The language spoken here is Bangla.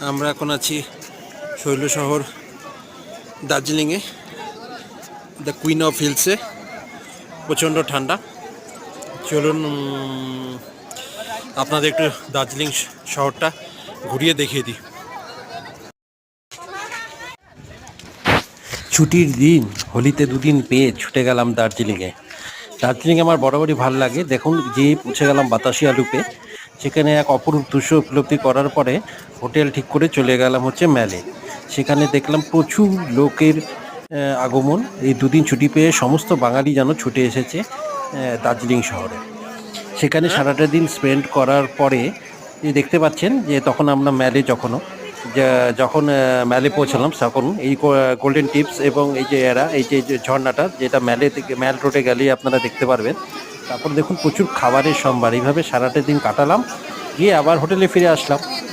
আমরা এখন আছি শৈল শহর দার্জিলিংয়ে, দ্য কুইন অফ হিলসে। প্রচণ্ড ঠান্ডা। চলুন আপনাদের একটু দার্জিলিং শহরটা ঘুরিয়ে দেখিয়ে দিই। ছুটির দিন, হোলিতে দুদিন পেয়ে ছুটে গেলাম দার্জিলিংয়ে। দার্জিলিং আমার বরাবরই ভালো লাগে। দেখুন, যে পৌঁছে গেলাম বাতাসিয়া লুপে। সেখানে এক অপরূপ দৃশ্য উপলব্ধি করার পরে হোটেল ঠিক করে চলে গেলাম হচ্ছে ম্যালে। সেখানে দেখলাম প্রচুর লোকের আগমন। এই দুদিন ছুটি পেয়ে সমস্ত বাঙালি যেন ছুটে এসেছে দার্জিলিং শহরে। সেখানে সারাটা দিন স্পেন্ড করার পরে দেখতে পাচ্ছেন যে তখন আমরা ম্যালে যখন ম্যালে পৌঁছালাম, তখন এই গোল্ডেন টিপস এবং এই যে ঝর্ণাটা, যেটা ম্যালে থেকে ম্যাল রোডে গেলেই আপনারা দেখতে পারবেন। তারপর দেখুন প্রচুর খাবারের সম্ভার। এইভাবে সারাটা দিন কাটালাম, গিয়ে আবার হোটেলে ফিরে আসলাম।